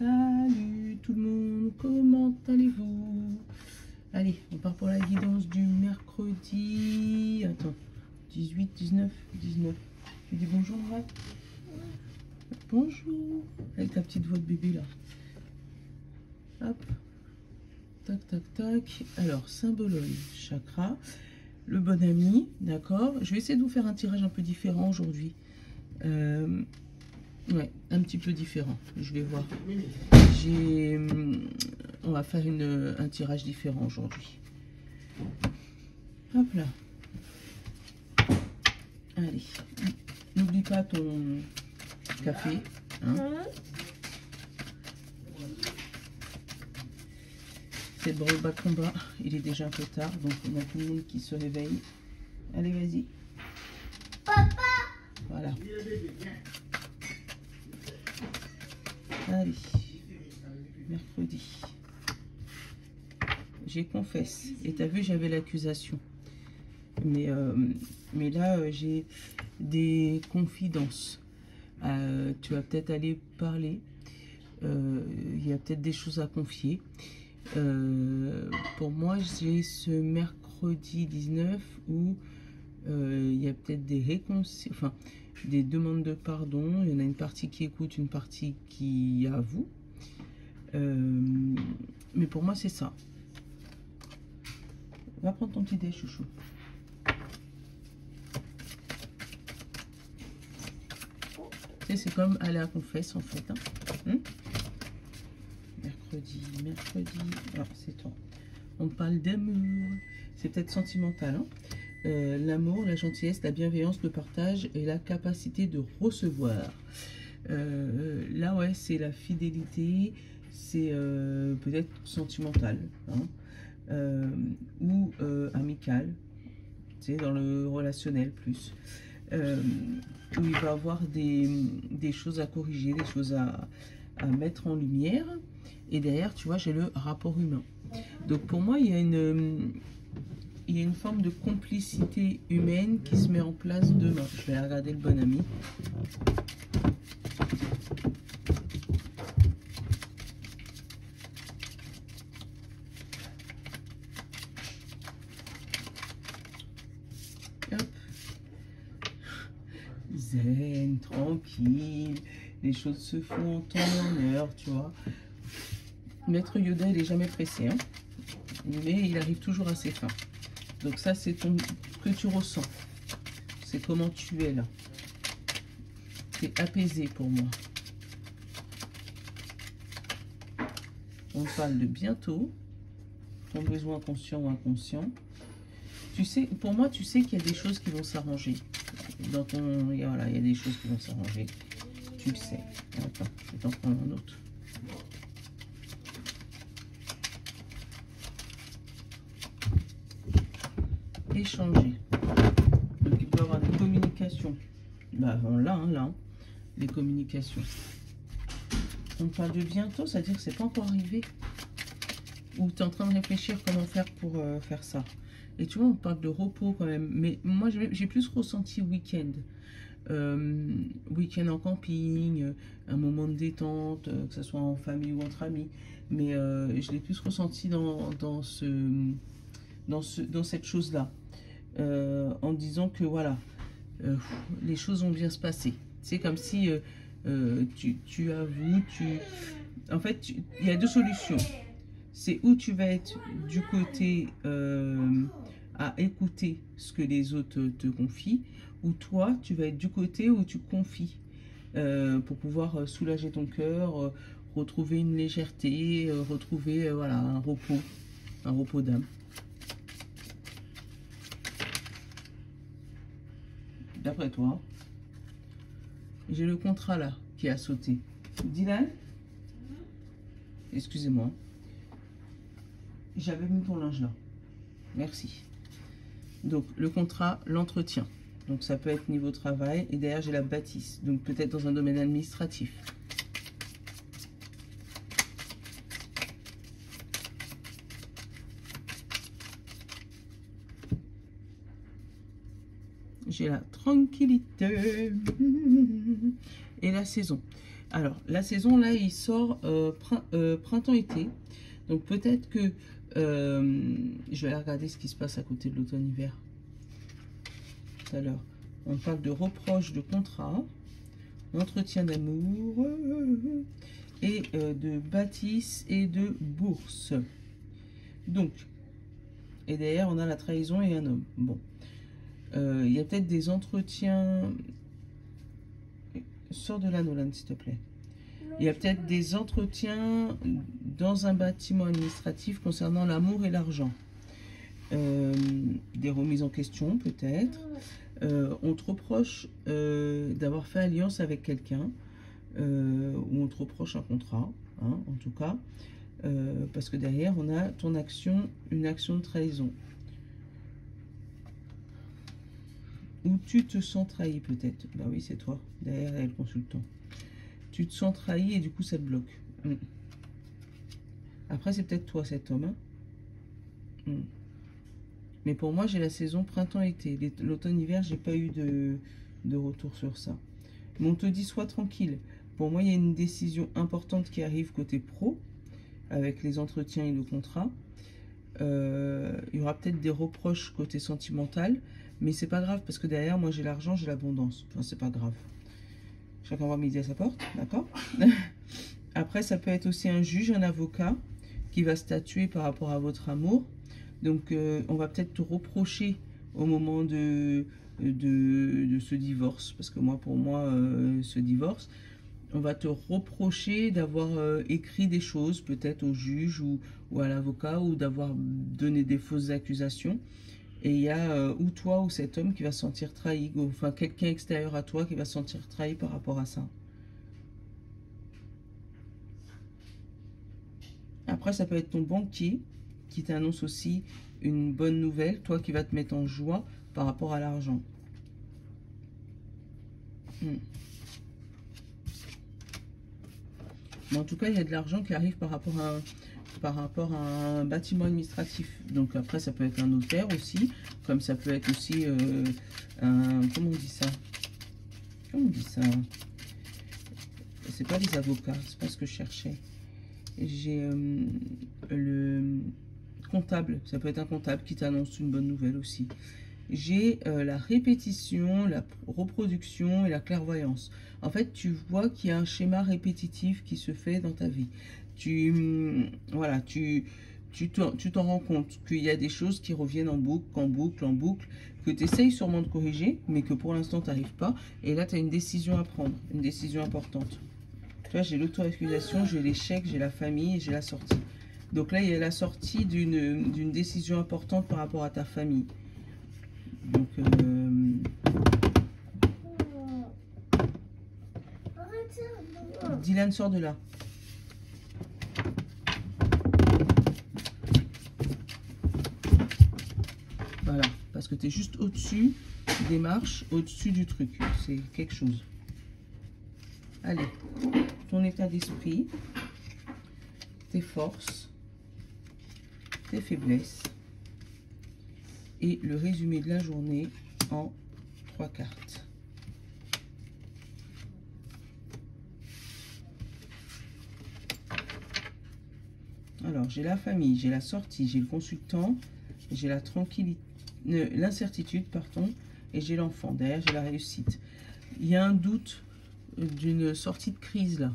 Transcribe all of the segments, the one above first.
Salut tout le monde, comment allez-vous? Allez, on part pour la guidance du mercredi. Attends, 18, 19. Tu dis bonjour, Rat? Bonjour. Avec ta petite voix de bébé là. Hop. Tac, tac, tac. Alors, symbologue, chakra. Le bon ami, d'accord. Je vais essayer de vous faire un tirage un peu différent aujourd'hui. Ouais, un petit peu différent. Je vais voir. On va faire un tirage différent aujourd'hui. Hop là. Allez. N'oublie pas ton café. Hein. C'est le bas combat. Il est déjà un peu tard. Donc on a tout le monde qui se réveille. Allez, vas-y. Papa. Voilà. Allez. Mercredi. J'ai confesse. Et t'as vu, j'avais l'accusation. Mais là, j'ai des confidences. Tu vas peut-être aller parler. Il y a peut-être des choses à confier. Pour moi, j'ai ce mercredi 19 où il y a peut-être des demandes de pardon. Il y en a une partie qui écoute, une partie qui avoue. Mais pour moi, c'est ça. Va prendre ton petit dé, chouchou. Tu sais, c'est comme aller à confesse, en fait. Hein. Mercredi. Alors, c'est toi. On parle d'amour. C'est peut-être sentimental. Hein. L'amour, la gentillesse, la bienveillance, le partage et la capacité de recevoir. Là, ouais, c'est la fidélité. C'est peut-être sentimental. Hein. Ou amical. Tu sais, dans le relationnel plus. Où il va y avoir des choses à corriger, des choses à mettre en lumière. Et derrière, tu vois, j'ai le rapport humain. Donc pour moi, il y a une forme de complicité humaine qui se met en place demain. Je vais regarder le bon ami. Hop. Zen, tranquille. Les choses se font en temps et en heure, tu vois. Maître Yoda, il n'est jamais pressé, hein, mais il arrive toujours à ses fins. Donc ça, c'est ce que tu ressens. C'est comment tu es là. C'est apaisé pour moi. On parle de bientôt. Ton besoin conscient ou inconscient. Tu sais, pour moi, tu sais qu'il y a des choses qui vont s'arranger. Dans ton... Voilà, il y a des choses qui vont s'arranger. Tu le sais. Attends, je vais t'en prendre un autre. Échanger. Donc il peut y avoir des communications. Bah on l'a, hein, là. Les communications. On parle de bientôt, c'est-à-dire que c'est pas encore arrivé. Ou tu es en train de réfléchir comment faire pour faire ça. Et tu vois, on parle de repos quand même. Mais moi, j'ai plus ressenti week-end. Week-end en camping, un moment de détente, que ce soit en famille ou entre amis. Mais je l'ai plus ressenti dans cette chose-là. En disant que voilà, les choses vont bien se passer. C'est comme si tu avoues, en fait, il y a deux solutions. C'est où tu vas être du côté à écouter ce que les autres te confient, ou toi, tu vas être du côté où tu confies pour pouvoir soulager ton cœur, retrouver une légèreté, retrouver voilà, un repos d'âme. D'après toi, j'ai le contrat là qui a sauté. Dylan, excusez-moi. J'avais mis ton linge là. Merci. Donc le contrat, l'entretien. Donc ça peut être niveau travail. Et derrière j'ai la bâtisse. Donc peut-être dans un domaine administratif. J'ai la tranquillité et la saison. Alors, la saison, là, il sort printemps-été. Donc, peut-être que... je vais aller regarder ce qui se passe à côté de l'automne-hiver. Tout à l'heure. On parle de reproches de contrat, d'entretien d'amour, et de bâtisse et de bourse. Donc, et derrière, on a la trahison et un homme. Bon. Il y a peut-être des entretiens... Sors de là, Nolan, s'il te plaît. Il y a peut-être des entretiens dans un bâtiment administratif concernant l'amour et l'argent. Des remises en question, peut-être. On te reproche d'avoir fait alliance avec quelqu'un. Ou on te reproche un contrat, hein, en tout cas. Parce que derrière, on a ton action, une action de trahison. Ou tu te sens trahi peut-être. Bah oui, c'est toi. Derrière, il y a le consultant. Tu te sens trahi et du coup, ça te bloque. Après, c'est peut-être toi, cet homme. Hein. Mais pour moi, j'ai la saison printemps-été. L'automne-hiver, j'ai pas eu de retour sur ça. Mais on te dit, sois tranquille. Pour moi, il y a une décision importante qui arrive côté pro, avec les entretiens et le contrat. Il y aura peut-être des reproches côté sentimental. Mais c'est pas grave parce que derrière, moi, j'ai l'argent, j'ai l'abondance. Enfin, c'est pas grave. Chacun va midi à sa porte, d'accord? Après, ça peut être aussi un juge, un avocat qui va statuer par rapport à votre amour. Donc, on va peut-être te reprocher au moment de ce divorce. Parce que moi, pour moi, ce divorce, on va te reprocher d'avoir écrit des choses, peut-être au juge ou à l'avocat, ou d'avoir donné des fausses accusations. Et il y a ou toi ou cet homme qui va se sentir trahi, ou, enfin quelqu'un extérieur à toi qui va se sentir trahi par rapport à ça. Après, ça peut être ton banquier qui t'annonce aussi une bonne nouvelle, toi qui va te mettre en joie par rapport à l'argent. Mais en tout cas, il y a de l'argent qui arrive par rapport à un bâtiment administratif. Donc après, ça peut être un notaire aussi, comme ça peut être aussi un... Comment on dit ça? Comment on dit ça? C'est pas les avocats, c'est pas ce que je cherchais. J'ai le comptable, ça peut être un comptable qui t'annonce une bonne nouvelle aussi. J'ai la répétition, la reproduction et la clairvoyance. En fait, tu vois qu'il y a un schéma répétitif qui se fait dans ta vie. Voilà, tu t'en rends compte qu'il y a des choses qui reviennent en boucle, que tu essayes sûrement de corriger, mais que pour l'instant, tu n'arrives pas. Et là, tu as une décision à prendre, une décision importante. Tu vois, j'ai l'auto-accusation, j'ai l'échec, j'ai la famille et j'ai la sortie. Donc là, il y a la sortie d'une décision importante par rapport à ta famille. Donc, Dylan, sort de là. Voilà, parce que tu es juste au-dessus des marches, au-dessus du truc. C'est quelque chose. Allez, ton état d'esprit, tes forces, tes faiblesses et le résumé de la journée en 3 cartes. Alors, j'ai la famille, j'ai la sortie, j'ai le consultant, j'ai la tranquillité, l'incertitude, pardon, et j'ai l'enfant. Derrière, j'ai la réussite. Il y a un doute d'une sortie de crise, là,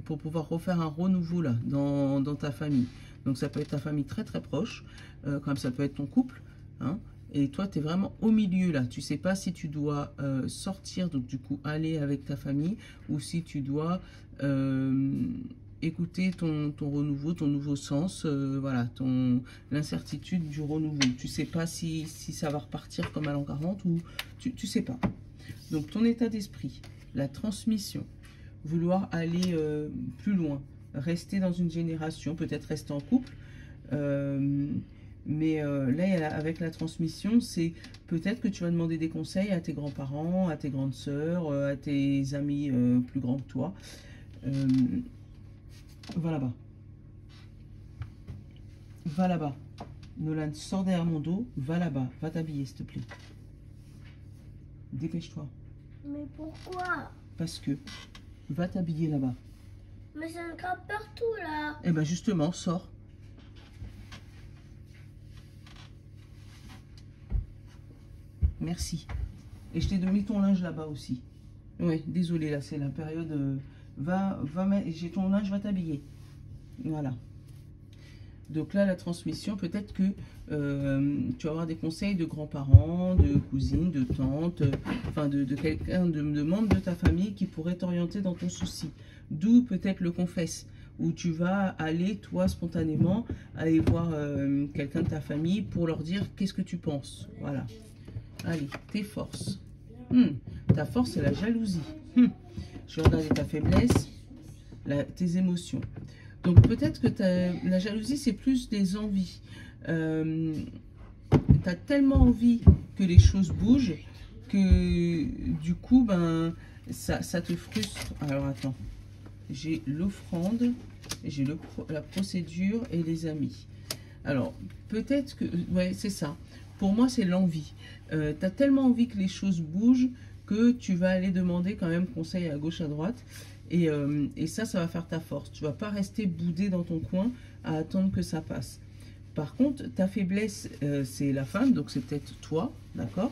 pour pouvoir refaire un renouveau, là, dans ta famille. Donc, ça peut être ta famille très, très proche, comme ça peut être ton couple, hein. Et toi, tu es vraiment au milieu, là. Tu sais pas si tu dois sortir, donc du coup, aller avec ta famille, ou si tu dois écouter ton renouveau, ton nouveau sens, voilà, l'incertitude du renouveau. Tu sais pas si ça va repartir comme à l'an 40 ou tu sais pas. Donc, ton état d'esprit, la transmission, vouloir aller plus loin, rester dans une génération, peut-être rester en couple, mais là, avec la transmission, c'est peut-être que tu vas demander des conseils à tes grands-parents, à tes grandes sœurs, à tes amis plus grands que toi. Va là-bas. Va là-bas. Nolan, sors derrière mon dos. Va là-bas. Va t'habiller, s'il te plaît. Dépêche-toi. Mais pourquoi? Parce que, va t'habiller là-bas. Mais ça me gratte partout là. Eh ben justement, sors. Merci. Et je t'ai mis ton linge là-bas aussi. Oui, désolé, là, c'est la période... j'ai ton linge, va t'habiller. Voilà. Donc là, la transmission, peut-être que tu vas avoir des conseils de grands-parents, de cousines, de tantes, enfin de quelqu'un, de membres de ta famille qui pourrait t'orienter dans ton souci. D'où peut-être le confesse, où tu vas aller, toi, spontanément, aller voir quelqu'un de ta famille pour leur dire qu'est-ce que tu penses. Voilà. Allez, tes forces. Ta force, c'est la jalousie. Je vais regarder ta faiblesse, tes émotions. Donc peut-être que la jalousie, c'est plus des envies. Tu as tellement envie que les choses bougent que du coup, ben, ça te frustre. Alors attends, j'ai l'offrande, j'ai la procédure et les amis. Alors peut-être que, ouais, c'est ça. Pour moi, c'est l'envie. Tu as tellement envie que les choses bougent que tu vas aller demander quand même conseil à gauche, à droite. Et ça va faire ta force. Tu ne vas pas rester boudé dans ton coin à attendre que ça passe. Par contre, ta faiblesse, c'est la femme, donc c'est peut-être toi, d'accord,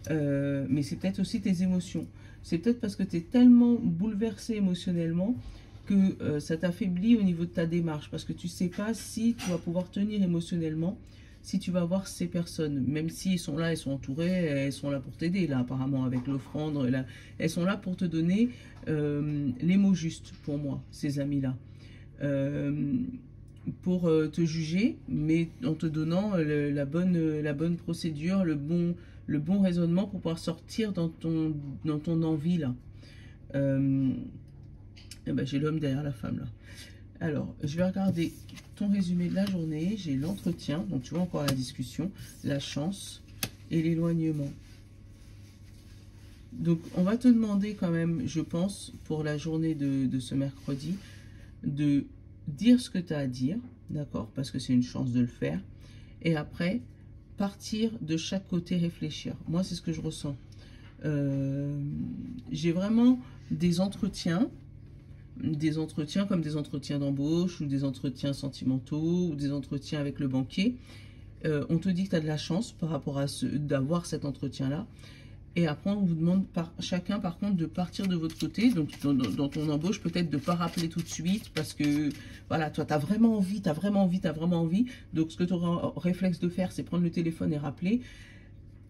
mais c'est peut-être aussi tes émotions. C'est peut-être parce que tu es tellement bouleversé émotionnellement que ça t'affaiblit au niveau de ta démarche. Parce que tu ne sais pas si tu vas pouvoir tenir émotionnellement, si tu vas voir ces personnes. Même s'ils sont là, elles sont entourées, elles sont là pour t'aider, là, apparemment, avec l'offrande. Elles sont là pour te donner les mots justes, pour moi, ces amis-là. Pour te juger, mais en te donnant la bonne procédure, le bon raisonnement pour pouvoir sortir dans ton envie, là. Eh ben, j'ai l'homme derrière la femme, là. Alors, je vais regarder ton résumé de la journée. J'ai l'entretien, donc tu vois encore la discussion, la chance et l'éloignement. Donc, on va te demander quand même, je pense, pour la journée de ce mercredi, de dire ce que tu as à dire, d'accord, parce que c'est une chance de le faire. Et après, partir de chaque côté, réfléchir. Moi, c'est ce que je ressens. J'ai vraiment des entretiens comme des entretiens d'embauche ou des entretiens sentimentaux ou des entretiens avec le banquier. On te dit que tu as de la chance par rapport à d'avoir cet entretien-là. Et après, on vous demande chacun, par contre, de partir de votre côté. Donc, dans ton embauche, peut-être de ne pas rappeler tout de suite parce que, voilà, toi, tu as vraiment envie, tu as vraiment envie, tu as vraiment envie. Donc, ce que tu auras réflexe de faire, c'est prendre le téléphone et rappeler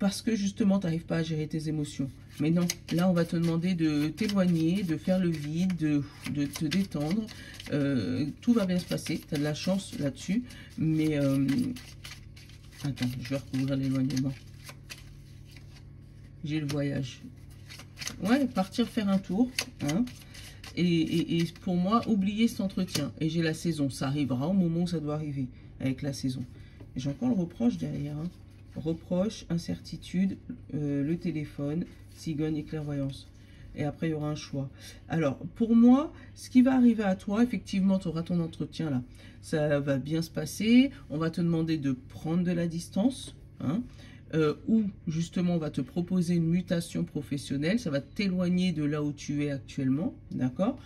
parce que, justement, tu n'arrives pas à gérer tes émotions. Mais non, là, on va te demander de t'éloigner, de faire le vide, de te détendre. Tout va bien se passer. Tu as de la chance là-dessus. Mais, attends, je vais recouvrir l'éloignement. J'ai le voyage. Ouais, partir faire un tour. Hein, et pour moi, oublier cet entretien. Et j'ai la saison. Ça arrivera au moment où ça doit arriver avec la saison. J'ai encore le reproche derrière. Hein. Reproche, incertitude, le téléphone, cigogne et clairvoyance. Et après, il y aura un choix. Alors, pour moi, ce qui va arriver à toi, effectivement, tu auras ton entretien là. Ça va bien se passer. On va te demander de prendre de la distance. Hein. Ou justement on va te proposer une mutation professionnelle, ça va t'éloigner de là où tu es actuellement, d'accord?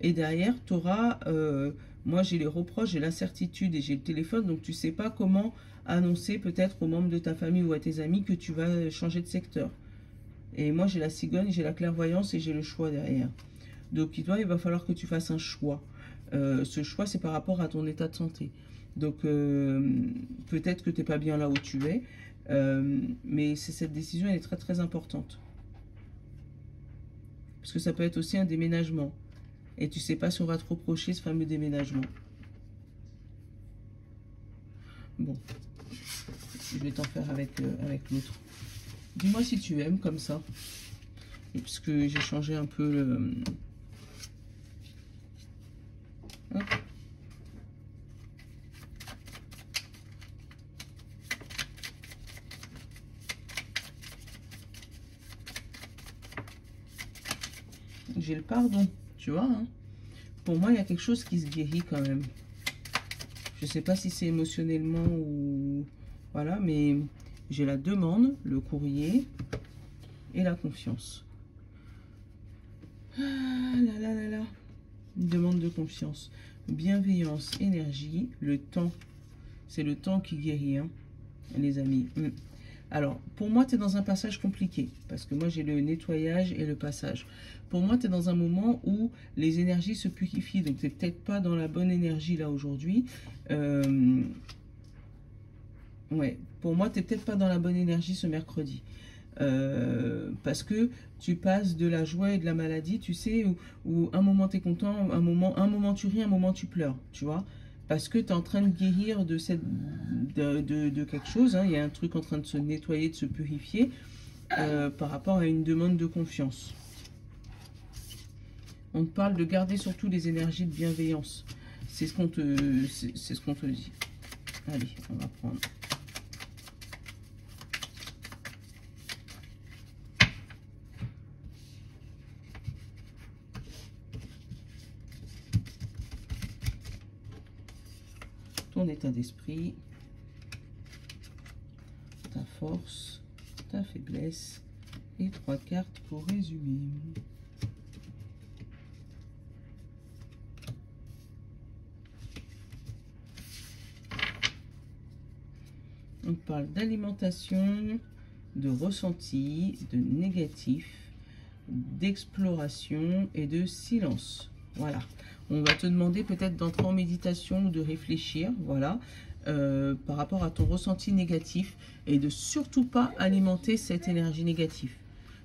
Et derrière, tu auras, moi j'ai les reproches, j'ai l'incertitude et j'ai le téléphone, donc tu ne sais pas comment annoncer peut-être aux membres de ta famille ou à tes amis que tu vas changer de secteur. Et moi j'ai la cigogne, j'ai la clairvoyance et j'ai le choix derrière. Donc il va falloir que tu fasses un choix. Ce choix c'est par rapport à ton état de santé. Donc peut-être que tu n'es pas bien là où tu es. Mais cette décision elle est très très importante parce que ça peut être aussi un déménagement et tu sais pas si on va te reprocher ce fameux déménagement. Bon, je vais t'en faire avec l'autre. Dis-moi si tu aimes comme ça, parce que j'ai changé un peu le... Hop. J'ai le pardon, tu vois. Hein. Pour moi, il y a quelque chose qui se guérit quand même. Je sais pas si c'est émotionnellement ou... Voilà, mais j'ai la demande, le courrier et la confiance. Ah là là là là. Une demande de confiance. Bienveillance, énergie. Le temps. C'est le temps qui guérit, hein, les amis. Alors, pour moi, tu es dans un passage compliqué. Parce que moi, j'ai le nettoyage et le passage. Pour moi, tu es dans un moment où les énergies se purifient. Donc, tu n'es peut-être pas dans la bonne énergie, là, aujourd'hui. Ouais, pour moi, tu n'es peut-être pas dans la bonne énergie ce mercredi. Parce que tu passes de la joie et de la maladie, tu sais, où un moment tu es content, un moment tu ris, un moment tu pleures, tu vois. Parce que tu es en train de guérir de quelque chose, hein. Il y a un truc en train de se nettoyer, de se purifier par rapport à une demande de confiance. On te parle de garder surtout les énergies de bienveillance. C'est ce qu'on te dit. Allez, on va prendre. Ton état d'esprit, ta force, ta faiblesse et 3 cartes pour résumer. On parle d'alimentation, de ressenti, de négatif, d'exploration et de silence. Voilà. On va te demander peut-être d'entrer en méditation ou de réfléchir, voilà, par rapport à ton ressenti négatif et de surtout pas alimenter cette énergie négative.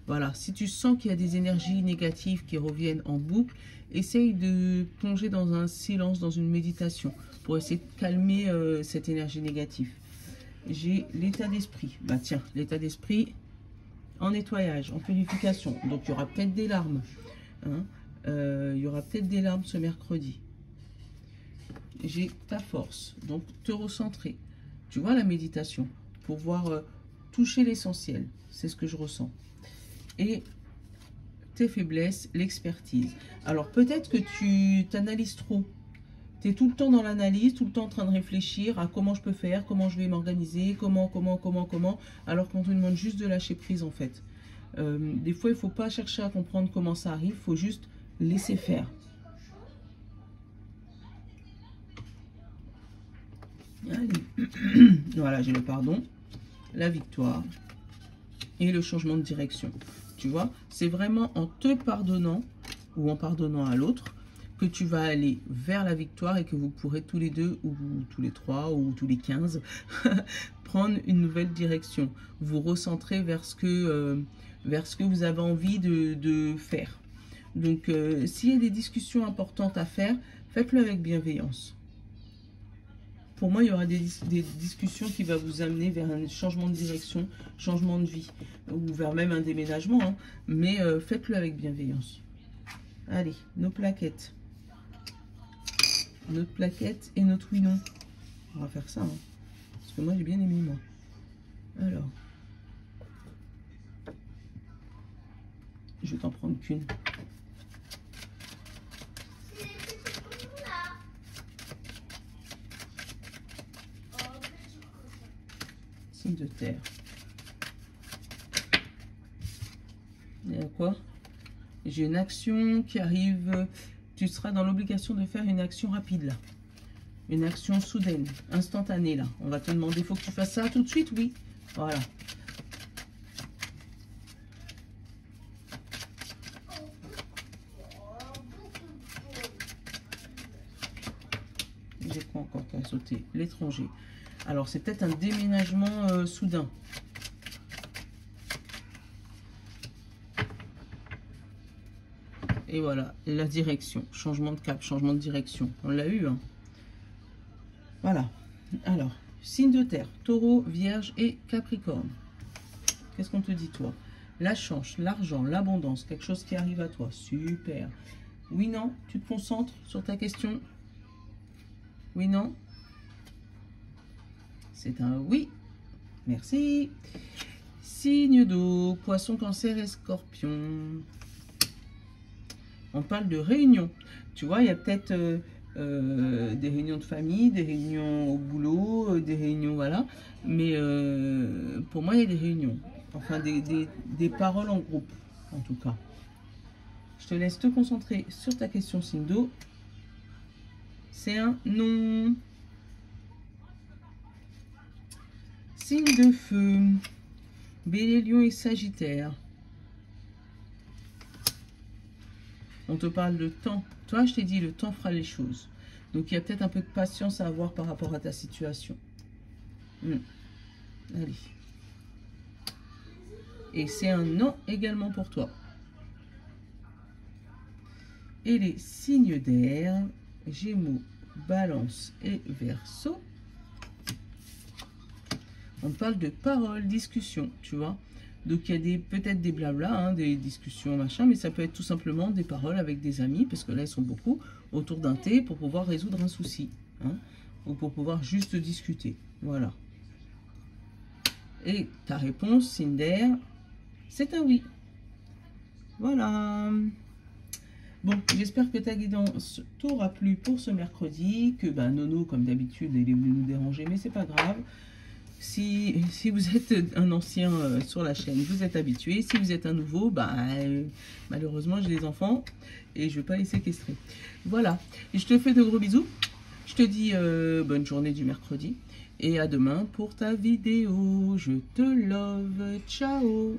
Voilà, si tu sens qu'il y a des énergies négatives qui reviennent en boucle, essaye de plonger dans un silence, dans une méditation pour essayer de calmer cette énergie négative. J'ai l'état d'esprit. Bah tiens, l'état d'esprit en nettoyage, en purification. Donc il y aura peut-être des larmes, hein. Il y aura peut-être des larmes ce mercredi. J'ai ta force, donc te recentrer. Tu vois la méditation, pouvoir toucher l'essentiel, c'est ce que je ressens. Et tes faiblesses, l'expertise. Alors peut-être que tu t'analyses trop. Tu es tout le temps dans l'analyse, tout le temps en train de réfléchir à comment je peux faire, comment je vais m'organiser, comment, alors qu'on te demande juste de lâcher prise en fait. Des fois, il ne faut pas chercher à comprendre comment ça arrive, il faut juste laisser faire. Allez. Voilà, j'ai le pardon, la victoire et le changement de direction. Tu vois, c'est vraiment en te pardonnant ou en pardonnant à l'autre que tu vas aller vers la victoire et que vous pourrez tous les deux ou tous les 3 ou tous les 15 prendre une nouvelle direction. Vous recentrer vers ce que vous avez envie de faire. Donc, s'il y a des discussions importantes à faire, faites-le avec bienveillance. Pour moi, il y aura des discussions qui vont vous amener vers un changement de direction, changement de vie, ou vers même un déménagement, hein. Mais faites-le avec bienveillance. Allez, nos plaquettes. Notre plaquette et notre winon. On va faire ça, hein. Parce que moi, j'ai bien aimé, moi. Alors. Je vais t'en prendre qu'une. Signe de terre. Il y a quoi? J'ai une action qui arrive. Tu seras dans l'obligation de faire une action rapide là. Une action soudaine, instantanée là. On va te demander, il faut que tu fasses ça tout de suite, oui. Voilà. J'ai quoi encore qui a sauté? L'étranger. Alors c'est peut-être un déménagement soudain. Et voilà, la direction, changement de cap, changement de direction. On l'a eu, hein. Voilà. Alors, signe de terre, taureau, vierge et capricorne. Qu'est-ce qu'on te dit, toi? La chance, l'argent, l'abondance, quelque chose qui arrive à toi. Super. Oui, non, tu te concentres sur ta question. Oui, non. C'est un oui. Merci. Signe d'eau, poisson, cancer et scorpion. On parle de réunion. Tu vois, il y a peut-être des réunions de famille, des réunions au boulot, des réunions, voilà. Mais pour moi, il y a des réunions. Enfin, des paroles en groupe, en tout cas. Je te laisse te concentrer sur ta question signe d'eau. C'est un non. Signe de feu. Bélier, Lion et Sagittaire. On te parle de temps. Toi, je t'ai dit, le temps fera les choses. Donc, il y a peut-être un peu de patience à avoir par rapport à ta situation. Allez. Et c'est un non également pour toi. Et les signes d'air, Gémeaux, Balance et Verseau. On parle de paroles, discussions, tu vois. Donc, il y a peut-être des blabla, hein, des discussions, machin, mais ça peut être tout simplement des paroles avec des amis, parce que là, ils sont beaucoup, autour d'un thé pour pouvoir résoudre un souci, hein, ou pour pouvoir juste discuter. Voilà. Et ta réponse, signe d'air, c'est un oui. Voilà. Bon, j'espère que ta guidance t'aura plu pour ce mercredi, que Nono, comme d'habitude, il est venu nous déranger, mais c'est pas grave. Si vous êtes un ancien sur la chaîne, vous êtes habitué. Si vous êtes un nouveau, malheureusement, j'ai des enfants et je ne vais pas les séquestrer. Voilà, et je te fais de gros bisous. Je te dis bonne journée du mercredi et à demain pour ta vidéo. Je te love. Ciao.